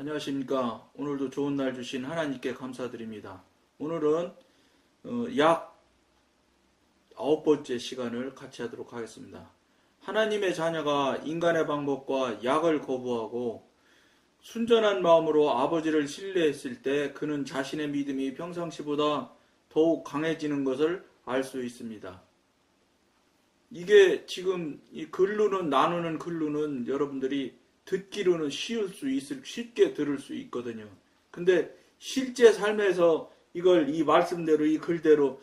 안녕하십니까. 오늘도 좋은 날 주신 하나님께 감사드립니다. 오늘은 약 9번째 시간을 같이 하도록 하겠습니다. 하나님의 자녀가 인간의 방법과 약을 거부하고 순전한 마음으로 아버지를 신뢰했을 때 그는 자신의 믿음이 평상시보다 더욱 강해지는 것을 알 수 있습니다. 이게 지금 이 글로는 나누는 글로는 여러분들이 듣기로는 쉽게 들을 수 있거든요. 근데 실제 삶에서 이걸 이 말씀대로 이 글대로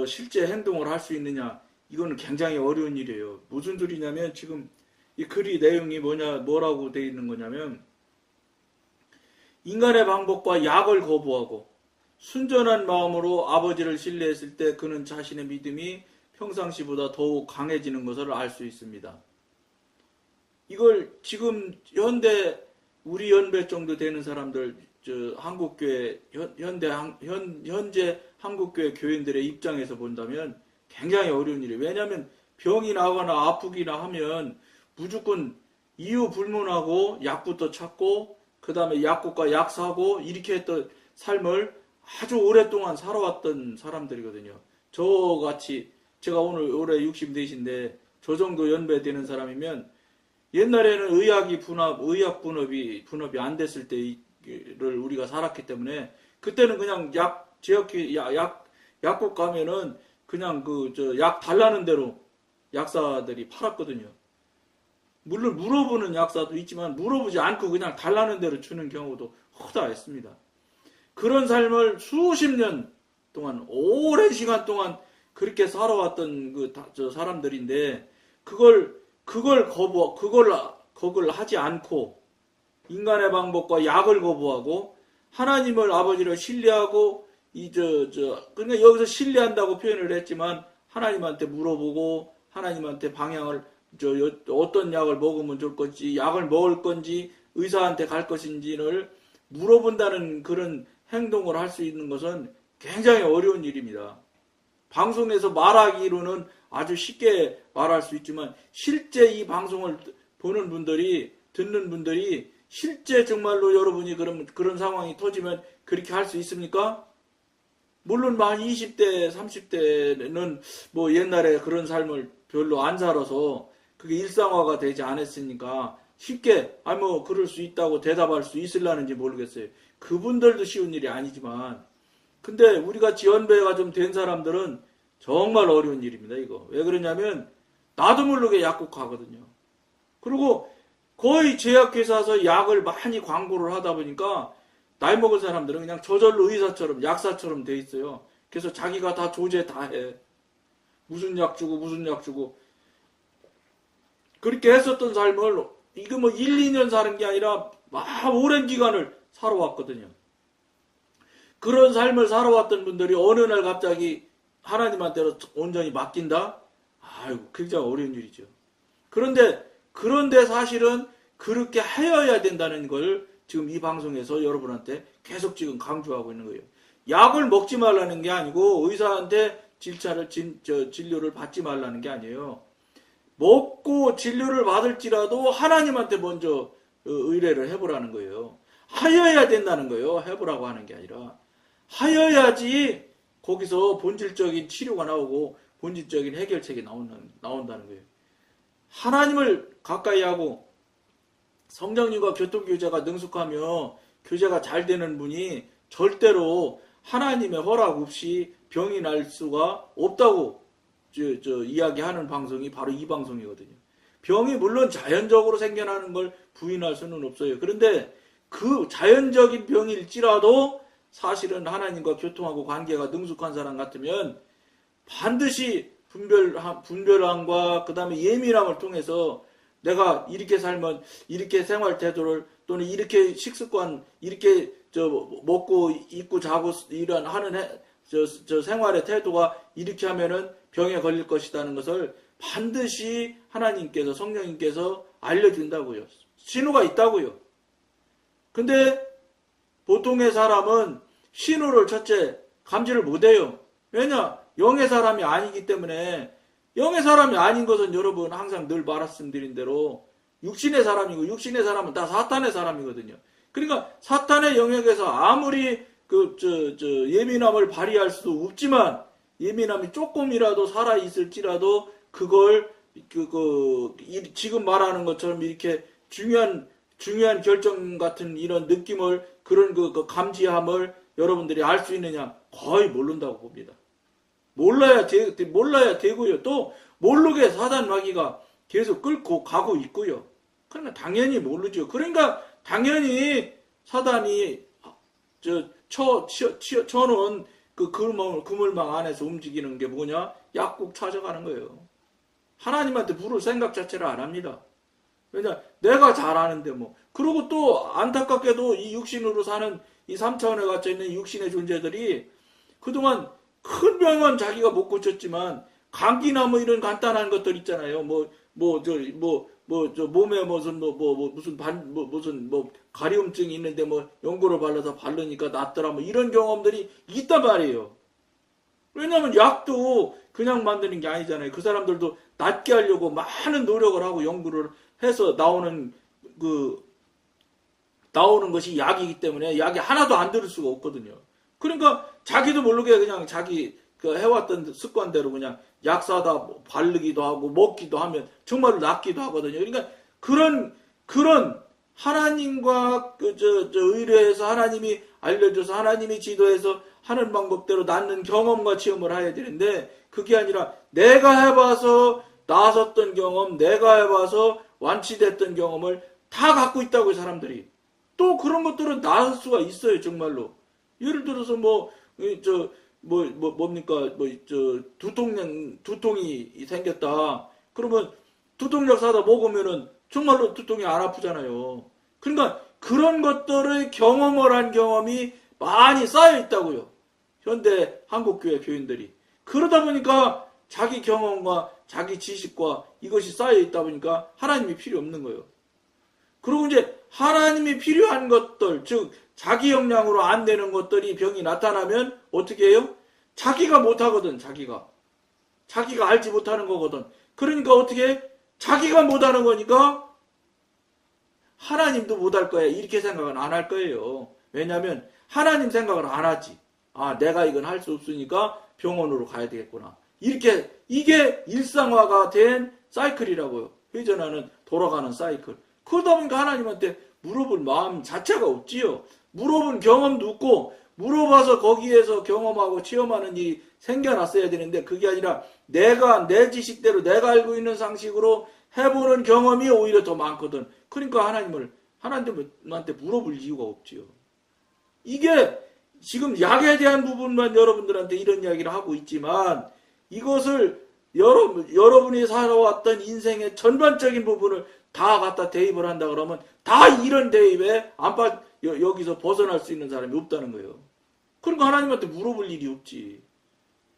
실제 행동을 할 수 있느냐, 이거는 굉장히 어려운 일이에요. 무슨 소리냐면 지금 이 글이 내용이 뭐라고 되어 있는 거냐면, 인간의 방법과 약을 거부하고 순전한 마음으로 아버지를 신뢰했을 때 그는 자신의 믿음이 평상시보다 더욱 강해지는 것을 알 수 있습니다. 이걸 지금 우리 연배 정도 되는 사람들, 한국교회, 현재 한국교회 교인들의 입장에서 본다면 굉장히 어려운 일이에요. 왜냐하면 병이 나거나 아프기나 하면 무조건 이유 불문하고 약부터 찾고, 그 다음에 약국과 약 사고, 이렇게 했던 삶을 아주 오랫동안 살아왔던 사람들이거든요. 저같이, 제가 올해 64인데 저 정도 연배 되는 사람이면, 옛날에는 의약 분업이 안 됐을 때를 우리가 살았기 때문에, 그때는 그냥 약국 가면은 그냥 약 달라는 대로 약사들이 팔았거든요. 물론 물어보는 약사도 있지만 물어보지 않고 그냥 달라는 대로 주는 경우도 허다했습니다. 그런 삶을 수십 년 동안, 오랜 시간 동안 그렇게 살아왔던 사람들인데, 그걸 하지 않고 인간의 방법과 약을 거부하고 하나님을 아버지를 신뢰하고, 그러니까 여기서 신뢰한다고 표현을 했지만 하나님한테 물어보고 하나님한테 방향을, 어떤 약을 먹으면 좋을 건지, 약을 먹을 건지, 의사한테 갈 것인지를 물어본다는 그런 행동을 할 수 있는 것은 굉장히 어려운 일입니다. 방송에서 말하기로는 아주 쉽게 말할 수 있지만, 실제 이 방송을 보는 분들이, 듣는 분들이 실제 정말로 여러분이 그런 상황이 터지면 그렇게 할 수 있습니까? 물론 한 20대, 30대는 뭐 옛날에 그런 삶을 별로 안 살아서 그게 일상화가 되지 않았으니까 쉽게 그럴 수 있다고 대답할 수 있을라는지 모르겠어요. 그분들도 쉬운 일이 아니지만, 근데 우리같이 연배가 좀 된 사람들은 정말 어려운 일입니다, 이거. 왜 그러냐면 나도 모르게 약국 가거든요. 그리고 거의 제약회사에서 약을 많이 광고를 하다 보니까 나이 먹은 사람들은 그냥 저절로 의사처럼, 약사처럼 돼 있어요. 그래서 자기가 다 조제 다 해. 무슨 약 주고. 그렇게 했었던 삶을, 이거 1, 2년 사는 게 아니라 오랜 기간을 살아왔거든요. 그런 삶을 살아왔던 분들이 어느 날 갑자기 하나님한테 온전히 맡긴다? 아이고, 굉장히 어려운 일이죠. 그런데 사실은 그렇게 하여야 된다는 걸 지금 이 방송에서 여러분한테 계속 지금 강조하고 있는 거예요. 약을 먹지 말라는 게 아니고, 의사한테 진료를 받지 말라는 게 아니에요. 먹고 진료를 받을지라도 하나님한테 먼저 의뢰를 해보라는 거예요. 하여야 된다는 거예요. 해보라고 하는 게 아니라. 하여야지 거기서 본질적인 치료가 나오고 본질적인 해결책이 나온다는 거예요. 하나님을 가까이 하고 성령님과 교통교제가 능숙하며 교제가 잘 되는 분이 절대로 하나님의 허락 없이 병이 날 수가 없다고 이야기하는 방송이 바로 이 방송이거든요. 병이 물론 자연적으로 생겨나는 걸 부인할 수는 없어요. 그런데 그 자연적인 병일지라도 사실은 하나님과 교통하고 관계가 능숙한 사람 같으면 반드시 분별함과 그 다음에 예민함을 통해서 내가 이렇게 살면 이렇게 생활 태도를, 또는 이렇게 식습관, 이렇게 먹고 입고 자고 이런 하는 생활의 태도가 이렇게 하면은 병에 걸릴 것이라는 것을 반드시 하나님께서, 성령님께서 알려준다고요. 신호가 있다고요. 근데 보통의 사람은 신호를 첫째 감지를 못해요. 왜냐? 영의 사람이 아니기 때문에. 영의 사람이 아닌 것은 여러분 항상 늘 말씀드린 대로 육신의 사람이고, 육신의 사람은 다 사탄의 사람이거든요. 그러니까 사탄의 영역에서 아무리 예민함을 발휘할 수도 없지만, 예민함이 조금이라도 살아있을지라도 그걸 지금 말하는 것처럼 이렇게 중요한 결정 같은 이런 느낌을, 그런 그 감지함을 여러분들이 알 수 있느냐? 거의 모른다고 봅니다. 몰라야 되고요. 또 모르게 사단 마귀가 계속 끌고 가고 있고요. 그러니까 당연히 모르죠. 그러니까 당연히 사단이 쳐놓은 그 그물망 안에서 움직이는 게 뭐냐? 약국 찾아가는 거예요. 하나님한테 물을 생각 자체를 안 합니다. 왜냐? 내가 잘 아는데 뭐. 그리고 또 안타깝게도 이 육신으로 사는 이 3차원에 갇혀있는 육신의 존재들이 그동안 큰 병은 자기가 못 고쳤지만 감기나 뭐 이런 간단한 것들 있잖아요. 몸에 무슨 가려움증이 있는데 뭐 연고를 발라서 바르니까 낫더라 뭐 이런 경험들이 있단 말이에요. 왜냐면 약도 그냥 만드는 게 아니잖아요. 그 사람들도 낫게 하려고 많은 노력을 하고 연구를 해서 나오는 것이 약이기 때문에 약이 하나도 안 들을 수가 없거든요. 그러니까 자기도 모르게 그냥 자기 해왔던 습관대로 그냥 약 사다 바르기도 하고 먹기도 하면 정말로 낫기도 하거든요. 그러니까 그런 하나님과 의뢰해서 하나님이 알려줘서 하나님이 지도해서 하는 방법대로 낫는 경험과 체험을 해야 되는데, 그게 아니라 내가 해봐서 나섰던 경험, 내가 해봐서 완치됐던 경험을 다 갖고 있다고요, 사람들이. 또 그런 것들은 나을 수가 있어요, 정말로. 예를 들어서 두통이 생겼다. 그러면 두통약 사다 먹으면은 정말로 두통이 안 아프잖아요. 그러니까 그런 것들을 경험을 한 경험이 많이 쌓여 있다고요. 현대 한국교회 교인들이. 그러다 보니까 자기 경험과 자기 지식과 이것이 쌓여 있다 보니까 하나님이 필요 없는 거예요. 그리고 이제 하나님이 필요한 것들, 즉 자기 역량으로 안 되는 것들이 병이 나타나면 어떻게 해요? 자기가 못하거든. 자기가 알지 못하는 거거든. 그러니까 어떻게 해? 자기가 못하는 거니까 하나님도 못할 거야. 이렇게 생각은 안 할 거예요. 왜냐하면 하나님 생각을 안 하지. 아, 내가 이건 할 수 없으니까 병원으로 가야 되겠구나. 이게 일상화가 된 사이클이라고요. 회전하는, 돌아가는 사이클. 그러다 보니까 하나님한테 물어볼 마음 자체가 없지요. 물어본 경험도 없고, 물어봐서 거기에서 경험하고 체험하는 일이 생겨났어야 되는데, 그게 아니라 내가 내 지식대로 내가 알고 있는 상식으로 해보는 경험이 오히려 더 많거든. 그러니까 하나님한테 물어볼 이유가 없지요. 이게 지금 약에 대한 부분만 여러분들한테 이런 이야기를 하고 있지만, 이것을 여러분이 살아왔던 인생의 전반적인 부분을 다 갖다 대입을 한다 그러면 다 이런 대입에 여기서 벗어날 수 있는 사람이 없다는 거예요. 그러니까 하나님한테 물어볼 일이 없지.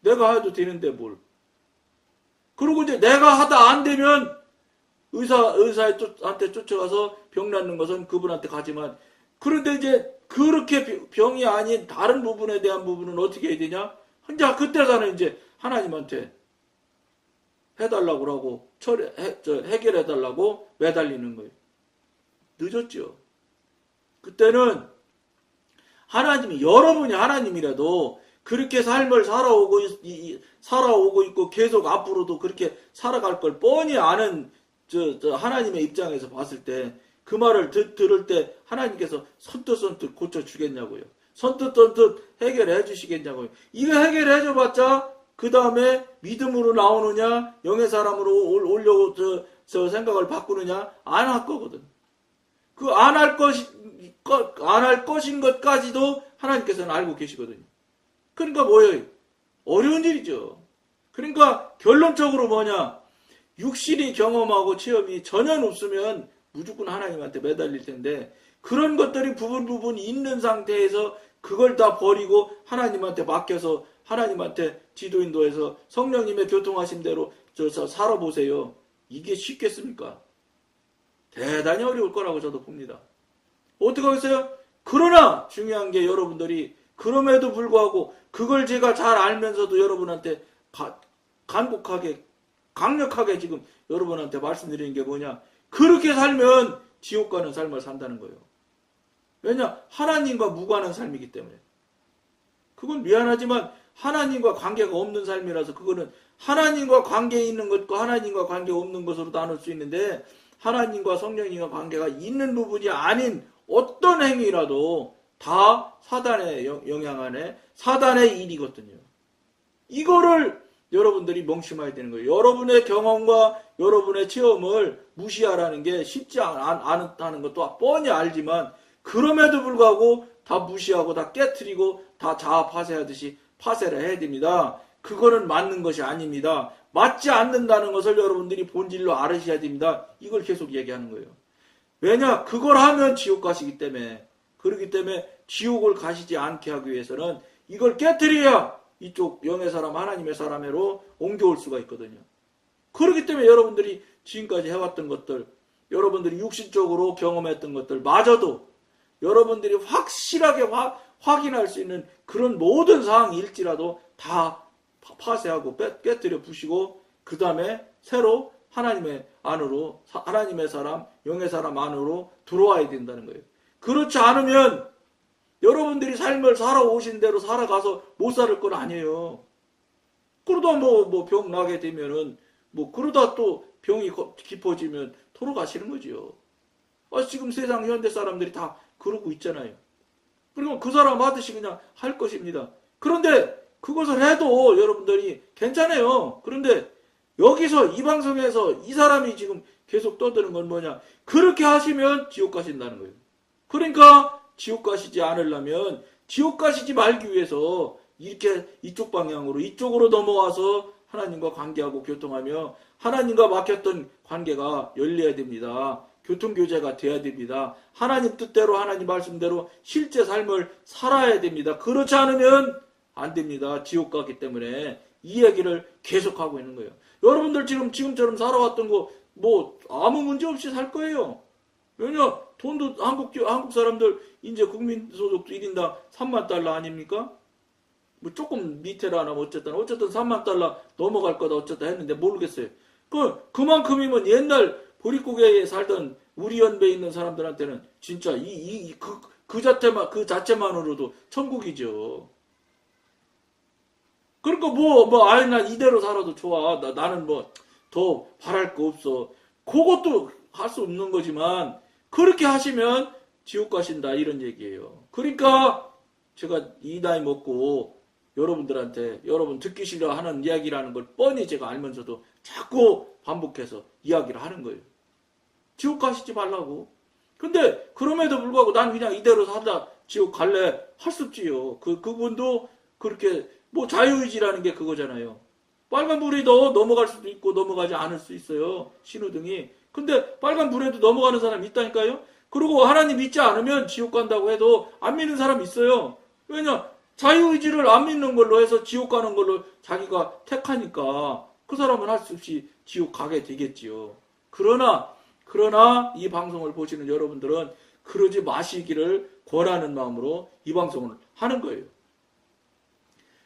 내가 해도 되는데 뭘. 그리고 이제 내가 하다 안 되면 의사한테 쫓아가서 병 낫는 것은 그분한테 가지만, 그런데 이제 그렇게 병이 아닌 다른 부분에 대한 부분은 어떻게 해야 되냐? 혼자 그때서는 이제 하나님한테 해달라고 하고 해결해달라고 매달리는 거예요. 늦었죠. 그때는 여러분이 하나님이라도 그렇게 삶을 살아오고 있고 계속 앞으로도 그렇게 살아갈 걸 뻔히 아는 하나님의 입장에서 봤을 때 그 말을 들을 때 하나님께서 선뜻 고쳐주겠냐고요. 선뜻 해결해 주시겠냐고요. 이거 해결해 줘봤자 그 다음에 믿음으로 나오느냐, 영의 사람으로 오려고 생각을 바꾸느냐, 안 할 거거든. 그 안 할 것인 것까지도 하나님께서는 알고 계시거든요. 그러니까 뭐예요? 어려운 일이죠. 그러니까 결론적으로 뭐냐? 육신이 경험하고 체험이 전혀 없으면 무조건 하나님한테 매달릴 텐데, 그런 것들이 부분 있는 상태에서 그걸 다 버리고 하나님한테 맡겨서 하나님한테 지도인도해서 성령님의 교통하신 대로 살아보세요. 이게 쉽겠습니까? 대단히 어려울 거라고 저도 봅니다. 어떻게 하겠어요? 그러나 중요한 게 여러분들이 그럼에도 불구하고 그걸 제가 잘 알면서도 여러분한테 강력하게 지금 여러분한테 말씀드리는 게 뭐냐? 그렇게 살면 지옥 가는 삶을 산다는 거예요. 왜냐? 하나님과 무관한 삶이기 때문에. 그건 미안하지만 하나님과 관계가 없는 삶이라서 그거는 하나님과 관계 있는 것과 하나님과 관계 없는 것으로 나눌 수 있는데 하나님과 성령님과 관계가 있는 부분이 아닌 어떤 행위라도 다 사단의 영향 안에 사단의 일이거든요. 이거를 여러분들이 명심해야 되는 거예요. 여러분의 경험과 여러분의 체험을 무시하라는 게 쉽지 않다는 것도 뻔히 알지만 그럼에도 불구하고 다 무시하고 다 깨트리고 다 자아 파쇄하듯이 파쇄를 해야 됩니다. 그거는 맞는 것이 아닙니다. 맞지 않는다는 것을 여러분들이 본질로 알으셔야 됩니다. 이걸 계속 얘기하는 거예요. 왜냐? 그걸 하면 지옥 가시기 때문에. 그렇기 때문에 지옥을 가시지 않게 하기 위해서는 이걸 깨트려야 이쪽 영의 사람, 하나님의 사람으로 옮겨올 수가 있거든요. 그렇기 때문에 여러분들이 지금까지 해왔던 것들, 여러분들이 육신적으로 경험했던 것들 마저도 여러분들이 확실하게 확인할 수 있는 그런 모든 상황일지라도 다 파쇄하고 깨뜨려 부시고 그 다음에 새로 하나님의 안으로 하나님의 사람, 영의 사람 안으로 들어와야 된다는 거예요. 그렇지 않으면 여러분들이 삶을 살아오신 대로 살아가서 못 살 건 아니에요. 그러다 병 나게 되면은 그러다 또 병이 깊어지면 돌아가시는 거죠. 지금 세상 현대 사람들이 다 그러고 있잖아요. 그리고 그 사람 하듯이 그냥 할 것입니다. 그런데 그것을 해도 여러분들이 괜찮아요. 그런데 여기서 이 방송에서 이 사람이 지금 계속 떠드는 건 뭐냐? 그렇게 하시면 지옥 가신다는 거예요. 그러니까 지옥 가시지 않으려면 지옥 가시지 말기 위해서 이렇게 이쪽 방향으로 이쪽으로 넘어와서 하나님과 관계하고 교통하며 하나님과 막혔던 관계가 열려야 됩니다. 교통교제가 돼야 됩니다. 하나님 뜻대로 하나님 말씀대로 실제 삶을 살아야 됩니다. 그렇지 않으면 안 됩니다. 지옥 가기 때문에 이 얘기를 계속하고 있는 거예요. 여러분들 지금처럼 살아왔던 거 아무 문제 없이 살 거예요. 왜냐? 돈도 한국 사람들 이제 국민소득도 1인당 3만 달러 아닙니까? 조금 밑에라나 어쨌든 3만 달러 넘어갈 거다 어쨌다 했는데 모르겠어요. 그만큼이면 옛날 보릿고개에 살던 우리 연배에 있는 사람들한테는 진짜 그 자체만으로도 천국이죠. 그러니까 난 이대로 살아도 좋아. 나는 더 바랄 거 없어. 그것도 할 수 없는 거지만 그렇게 하시면 지옥 가신다 이런 얘기예요. 그러니까 제가 이 나이 먹고 여러분들한테 여러분 듣기 싫어 하는 이야기라는 걸 뻔히 제가 알면서도 자꾸 반복해서 이야기를 하는 거예요. 지옥 가시지 말라고. 근데 그럼에도 불구하고 난 그냥 이대로 살다 지옥 갈래 할 수 없지요. 그분도 그렇게 자유의지라는 게 그거잖아요. 빨간불에도 넘어갈 수도 있고 넘어가지 않을 수 있어요. 신호등이. 근데 빨간불에도 넘어가는 사람이 있다니까요. 그리고 하나님 믿지 않으면 지옥 간다고 해도 안 믿는 사람이 있어요. 왜냐? 자유의지를 안 믿는 걸로 해서 지옥 가는 걸로 자기가 택하니까 그 사람은 할 수 없이 지옥 가게 되겠지요. 그러나 이 방송을 보시는 여러분들은 그러지 마시기를 권하는 마음으로 이 방송을 하는 거예요.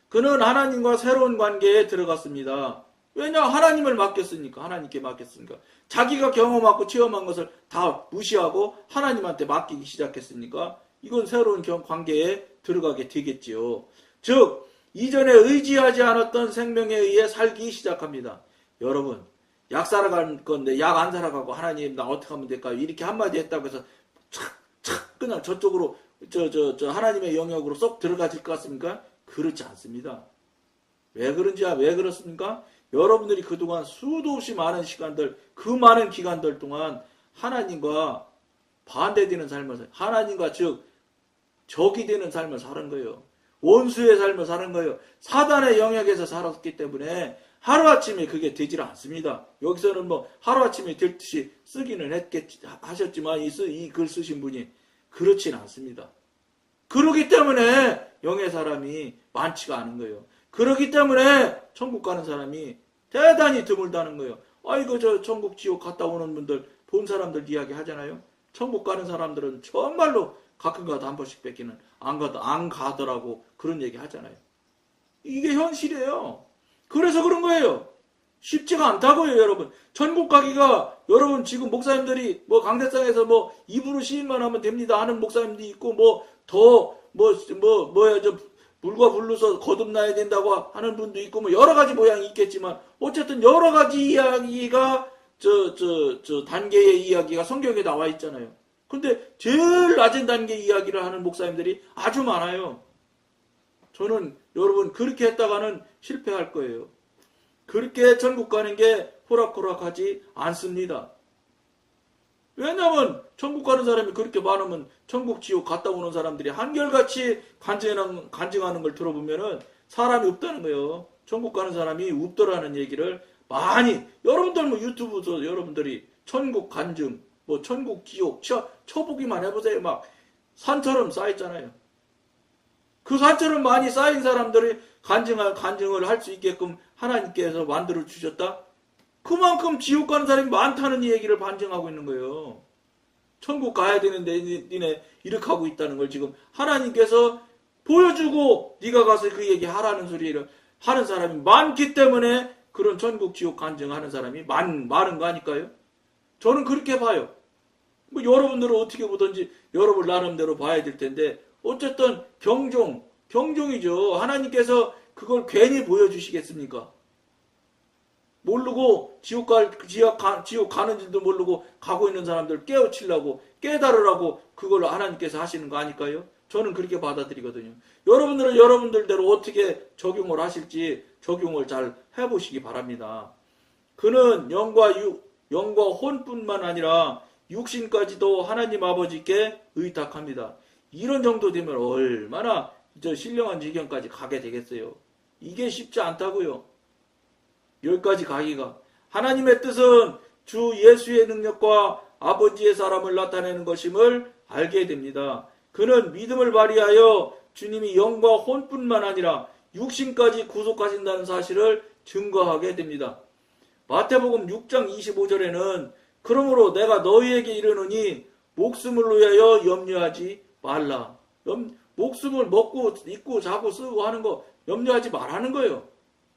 그는 하나님과 새로운 관계에 들어갔습니다. 왜냐? 하나님을 맡겼으니까. 하나님께 맡겼으니까. 자기가 경험하고 체험한 것을 다 무시하고 하나님한테 맡기기 시작했으니까 이건 새로운 관계에 들어가게 되겠지요. 즉 이전에 의지하지 않았던 생명에 의해 살기 시작합니다. 여러분 약 살아갈 건데 약 안 살아가고 하나님 나 어떻게 하면 될까요? 이렇게 한마디 했다고 해서 착 그냥 저쪽으로 저 하나님의 영역으로 쏙 들어가질 것 같습니까? 그렇지 않습니다. 왜 그렇습니까? 여러분들이 그동안 수도 없이 많은 시간들, 그 많은 기간들 동안 하나님과 반대되는 삶을, 하나님과 즉 적이 되는 삶을 사는 거예요. 원수의 삶을 사는 거예요. 사단의 영역에서 살았기 때문에 하루아침에 그게 되질 않습니다. 여기서는 하루아침에 될 듯이 쓰기는 하셨지만 이 글 쓰신 분이 그렇진 않습니다. 그러기 때문에 영의 사람이 많지가 않은 거예요. 그러기 때문에 천국 가는 사람이 대단히 드물다는 거예요. 저 천국 지옥 갔다 오는 분들 본 사람들 이야기 하잖아요. 천국 가는 사람들은 정말로 가끔가다 한 번씩 뺏기는 안 가더라고 그런 얘기 하잖아요. 이게 현실이에요. 그래서 그런 거예요. 쉽지가 않다고요, 여러분. 천국 가기가, 여러분 지금 목사님들이 뭐 강대상에서 뭐 입으로 시인만 하면 됩니다 하는 목사님도 있고, 물과 불로서 거듭나야 된다고 하는 분도 있고, 뭐 여러 가지 모양이 있겠지만, 어쨌든 여러 가지 이야기가, 단계의 이야기가 성경에 나와 있잖아요. 근데 제일 낮은 단계 이야기를 하는 목사님들이 아주 많아요. 저는 여러분 그렇게 했다가는 실패할 거예요. 그렇게 천국 가는 게 호락호락하지 않습니다. 왜냐하면 천국 가는 사람이 그렇게 많으면 천국 지옥 갔다 오는 사람들이 한결같이 간증하는 걸 들어보면은 사람이 없다는 거예요. 천국 가는 사람이 없더라는 얘기를 많이, 여러분들 뭐 유튜브에서 여러분들이 천국 간증, 뭐 천국 지옥 쳐보기만 해보세요. 막 산처럼 쌓였잖아요. 그 산처럼 많이 쌓인 사람들이 간증을 할 수 있게끔 하나님께서 만들어 주셨다. 그만큼 지옥 가는 사람이 많다는 얘기를 반증하고 있는 거예요. 천국 가야 되는데 니네 이렇게 하고 있다는 걸 지금 하나님께서 보여주고 네가 가서 그 얘기 하라는 소리를 하는 사람이 많기 때문에 그런 천국 지옥 간증하는 사람이 많은 거 아닐까요? 저는 그렇게 봐요. 뭐 여러분들은 어떻게 보든지 여러분 나름대로 봐야 될 텐데, 어쨌든 경종이죠. 하나님께서 그걸 괜히 보여주시겠습니까? 모르고 지옥 가는 줄도 모르고 가고 있는 사람들 깨우치려고, 깨달으라고 그걸 하나님께서 하시는 거 아닐까요? 저는 그렇게 받아들이거든요. 여러분들은 여러분들대로 어떻게 적용을 하실지 적용을 잘 해보시기 바랍니다. 그는 영과 혼뿐만 아니라 육신까지도 하나님 아버지께 의탁합니다. 이런 정도 되면 얼마나 신령한 지경까지 가게 되겠어요. 이게 쉽지 않다고요. 여기까지 가기가. 하나님의 뜻은 주 예수의 능력과 아버지의 사람을 나타내는 것임을 알게 됩니다. 그는 믿음을 발휘하여 주님이 영과 혼뿐만 아니라 육신까지 구속하신다는 사실을 증거하게 됩니다. 마태복음 6장 25절에는 그러므로 내가 너희에게 이르노니 목숨을 위하여 염려하지 말라. 목숨을 먹고 입고 자고 쓰고 하는 거 염려하지 말라는 거예요.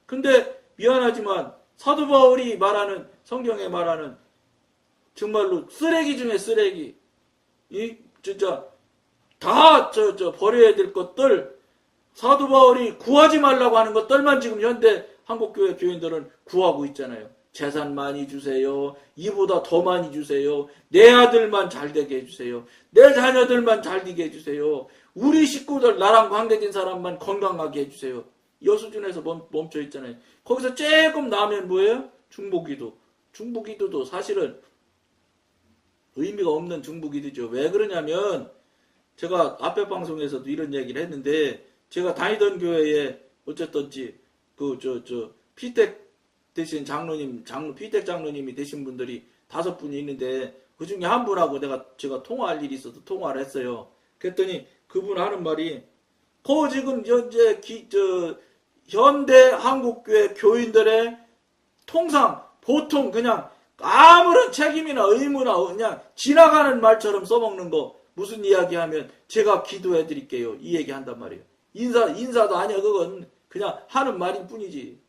근데 미안하지만 사도 바울이 말하는, 성경에 말하는 정말로 쓰레기 중에 쓰레기, 진짜 다 버려야 될 것들, 사도 바울이 구하지 말라고 하는 것들만 지금 현대 한국교회 교인들은 구하고 있잖아요. 재산 많이 주세요. 이보다 더 많이 주세요. 내 아들만 잘 되게 해주세요. 내 자녀들만 잘 되게 해주세요. 우리 식구들, 나랑 관계된 사람만 건강하게 해주세요. 이 수준에서 멈춰 있잖아요. 거기서 조금 나면 뭐예요? 중보기도. 중보기도도 사실은 의미가 없는 중보기도죠. 왜 그러냐면 제가 앞에 방송에서도 이런 얘기를 했는데, 제가 다니던 교회에 어쨌든지 피택 되신 피택 장로님이 되신 분들이 5분이 있는데, 그 중에 한 분하고 제가 통화할 일이 있어서 통화를 했어요. 그랬더니 그분 하는 말이, 지금 현재 현대 한국교회 교인들의 통상 보통 그냥 아무런 책임이나 의무나 그냥 지나가는 말처럼 써먹는 거, 무슨 이야기하면 제가 기도해 드릴게요, 이 얘기 한단 말이에요. 인사도 아니야. 그건 그냥 하는 말일 뿐이지.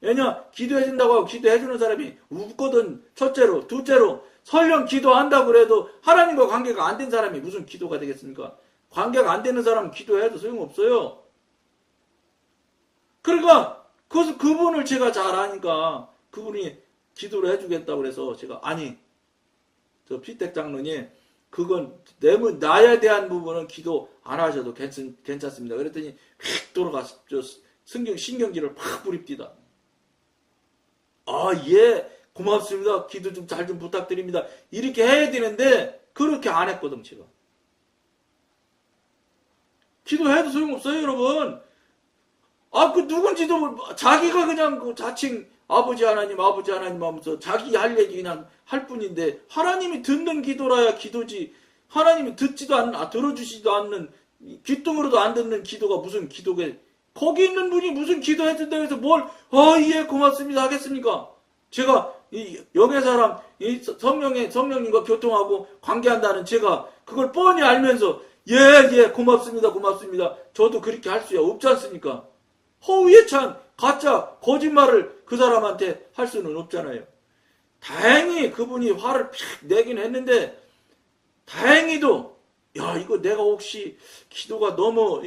왜냐, 기도해 준다고 하고 기도해 주는 사람이 없거든. 첫째로. 둘째로, 설령 기도한다고 그래도 하나님과 관계가 안 된 사람이 무슨 기도가 되겠습니까? 관계가 안 되는 사람은 기도해도 소용없어요. 그러니까 그분을 제가 잘 아니까 그분이 기도를 해주겠다고 그래서 제가, 아니, 피택 장로님, 그건 나에 대한 부분은 기도 안 하셔도 괜찮습니다. 그랬더니 휙 돌아가서 신경질을 팍 부립디다. 예, 고맙습니다. 기도 좀 잘 좀 부탁드립니다. 이렇게 해야 되는데 그렇게 안 했거든, 제가. 기도해도 소용없어요, 여러분. 그 누군지도 자기가 그냥 자칭 아버지 하나님 하면서 자기 할 얘기 그냥 할 뿐인데, 하나님이 듣는 기도라야 기도지. 하나님이 들어주지도 않는, 귀뚱으로도 안 듣는 기도가 무슨 기도게. 거기 있는 분이 무슨 기도해준다고 해서 예, 고맙습니다 하겠습니까? 제가 영의 사람, 성령님과 교통하고 관계한다는 제가 그걸 뻔히 알면서 예, 고맙습니다. 저도 그렇게 할 수야 없지 않습니까? 허위에 찬 가짜 거짓말을 그 사람한테 할 수는 없잖아요. 다행히 그분이 화를 팍 내긴 했는데 다행히도 야 이거 내가 혹시 기도가 너무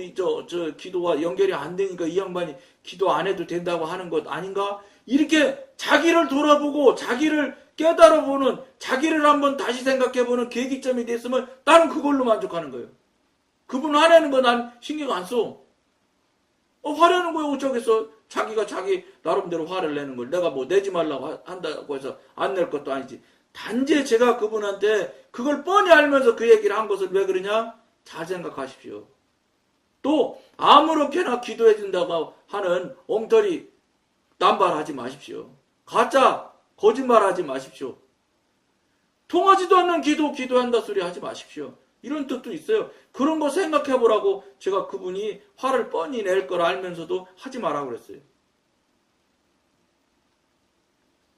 기도가 연결이 안 되니까 이 양반이 기도 안 해도 된다고 하는 것 아닌가? 이렇게 자기를 돌아보고 자기를 깨달아보는 자기를 한번 다시 생각해보는 계기점이 됐으면 나는 그걸로 만족하는 거예요. 그분 화내는 거 난 신경 안 써. 화내는 거예요. 어쩌겠어. 자기가 자기 나름대로 화를 내는 걸 내가 뭐 내지 말라고 한다고 해서 안 낼 것도 아니지. 단지 제가 그분한테 그걸 뻔히 알면서 그 얘기를 한 것을 왜 그러냐? 잘 생각하십시오. 또 아무렇게나 기도해 준다고 하는 엉터리 남발하지 마십시오. 가짜 거짓말하지 마십시오. 통하지도 않는 기도한다 소리 하지 마십시오. 이런 뜻도 있어요. 그런 거 생각해 보라고 제가 그분이 화를 뻔히 낼 걸 알면서도 하지 말라고 그랬어요.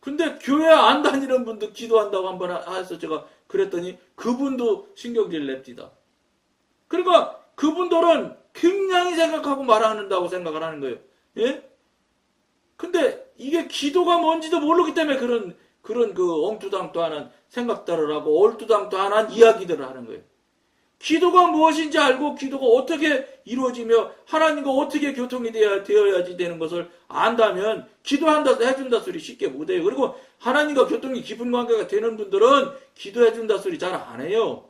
근데 교회 안 다니는 분도 기도한다고 한번 해서 제가 그랬더니 그분도 신경질 냅디다. 그러니까 그분들은 굉장히 생각하고 말한다고 생각을 하는 거예요. 예? 근데 이게 기도가 뭔지도 모르기 때문에 그런 그 엉투당도 하는 생각들을 하고 얼투당도 하는 이야기들을 하는 거예요. 기도가 무엇인지 알고 기도가 어떻게 이루어지며 하나님과 어떻게 교통이 되어야지 되는 것을 안다면 기도한다 해준다 소리 쉽게 못해요. 그리고 하나님과 교통이 깊은 관계가 되는 분들은 기도해준다 소리 잘 안 해요.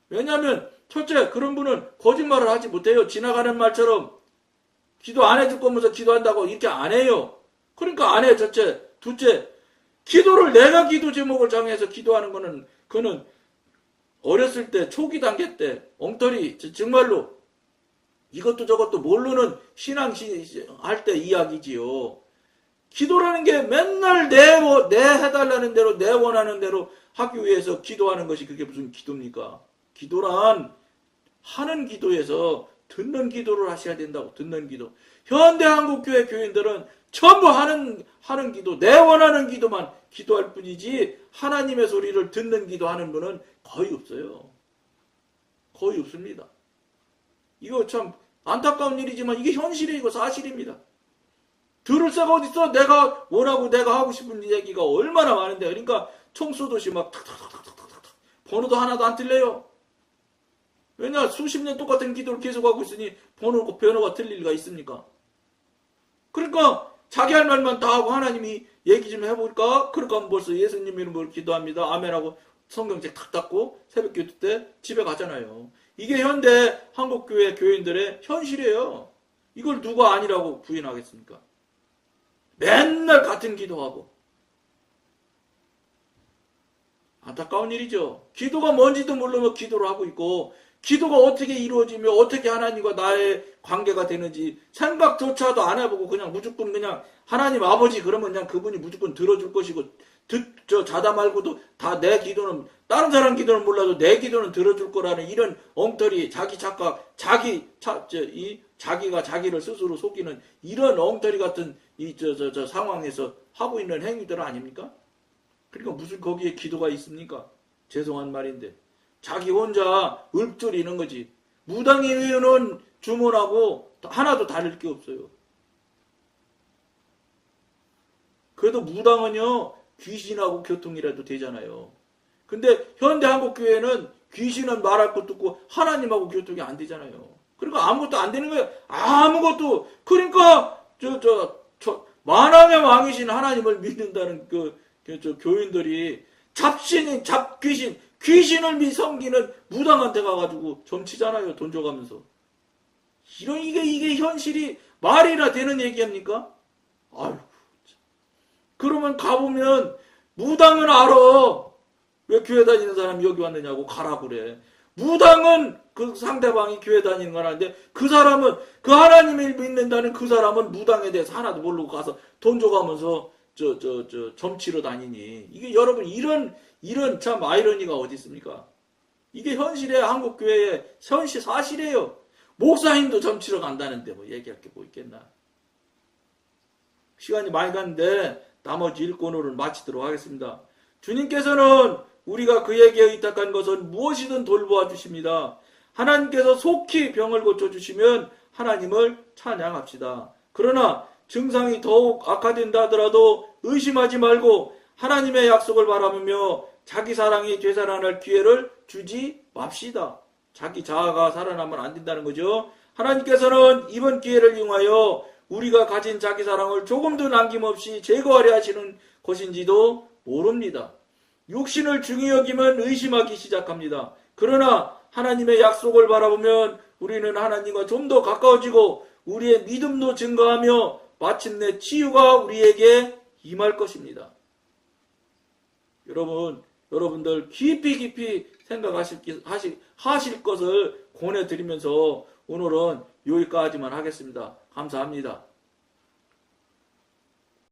왜냐하면 첫째 그런 분은 거짓말을 하지 못해요. 지나가는 말처럼 기도 안 해줄 거면서 기도한다고 이렇게 안 해요. 그러니까 안 해요. 첫째. 둘째, 기도를 내가 기도 제목을 정해서 기도하는 거는 그는 어렸을 때 초기 단계 때 엉터리 정말로 이것도 저것도 모르는 신앙 할 때 이야기지요. 기도라는 게 맨날 내 해달라는 대로 내 원하는 대로 하기 위해서 기도하는 것이 그게 무슨 기도입니까? 기도란 하는 기도에서 듣는 기도를 하셔야 된다고. 듣는 기도. 현대 한국교회 교인들은 전부 하는 기도, 내 원하는 기도만 기도할 뿐이지 하나님의 소리를 듣는 기도하는 분은 거의 없어요. 거의 없습니다. 이거 참 안타까운 일이지만 이게 현실이고 사실입니다. 들을 새가 어딨어? 내가 원하고 내가 하고 싶은 얘기가 얼마나 많은데. 그러니까 총 쏘듯이 막 탁탁탁탁탁탁 번호도 하나도 안 틀려요. 왜냐? 수십 년 똑같은 기도를 계속하고 있으니 번호가 틀릴 리가 있습니까? 그러니까 자기 할 말만 다 하고 하나님이 얘기 좀 해볼까? 그러니까 벌써 예수님 이름으로 기도합니다. 아멘하고 성경책 탁 닫고 새벽기도 때 집에 가잖아요. 이게 현대 한국교회 교인들의 현실이에요. 이걸 누가 아니라고 부인하겠습니까? 맨날 같은 기도하고. 안타까운 일이죠. 기도가 뭔지도 모르면 기도를 하고 있고 기도가 어떻게 이루어지며 어떻게 하나님과 나의 관계가 되는지 생각조차도 안 해보고 그냥 무조건 그냥 하나님 아버지 그러면 그냥 그분이 무조건 들어줄 것이고 자다 말고도 다 내 기도는 다른 사람 기도는 몰라도 내 기도는 들어줄 거라는 이런 엉터리 자기 착각 자기가 자기를 스스로 속이는 이런 엉터리 같은 저 상황에서 하고 있는 행위들 아닙니까? 그러니까 무슨 거기에 기도가 있습니까? 죄송한 말인데. 자기 혼자 읊조리는 거지. 무당의 의원은 주문하고 하나도 다를 게 없어요. 그래도 무당은요 귀신하고 교통이라도 되잖아요. 근데 현대 한국교회는 귀신은 말할 것도 없고 하나님하고 교통이 안 되잖아요. 그러니까 아무것도 안 되는 거예요. 아무것도. 그러니까 만왕의 왕이신 하나님을 믿는다는 교인들이 귀신을 섬기는 무당한테 가가지고 점치잖아요. 돈 줘가면서. 이게 현실이 말이나 되는 얘기합니까? 아유, 그러면 가보면 무당은 알아. 왜 교회 다니는 사람이 여기 왔느냐고 가라 그래. 무당은 그 상대방이 교회 다니는 건 아는데 그 사람은 그 하나님을 믿는다는 그 사람은 무당에 대해서 하나도 모르고 가서 돈 줘가면서 점치러 다니니. 이게 여러분 이런 참 아이러니가 어디 있습니까? 이게 현실의 한국교회의 현실 사실이에요. 목사님도 점치러 간다는데 뭐 얘기할 게 뭐 있겠나. 시간이 많이 갔는데 나머지 일권으로는 마치도록 하겠습니다. 주님께서는 우리가 그에게 의탁한 것은 무엇이든 돌보아 주십니다. 하나님께서 속히 병을 고쳐주시면 하나님을 찬양합시다. 그러나 증상이 더욱 악화된다 하더라도 의심하지 말고 하나님의 약속을 바라보며 자기 사랑이 되살아날 기회를 주지 맙시다. 자기 자아가 살아나면 안 된다는 거죠. 하나님께서는 이번 기회를 이용하여 우리가 가진 자기 사랑을 조금도 남김없이 제거하려 하시는 것인지도 모릅니다. 육신을 중히 여기면 의심하기 시작합니다. 그러나 하나님의 약속을 바라보면 우리는 하나님과 좀 더 가까워지고 우리의 믿음도 증가하며 마침내 치유가 우리에게 임할 것입니다. 여러분들 깊이 생각하실 것을 권해드리면서 오늘은 여기까지만 하겠습니다. 감사합니다.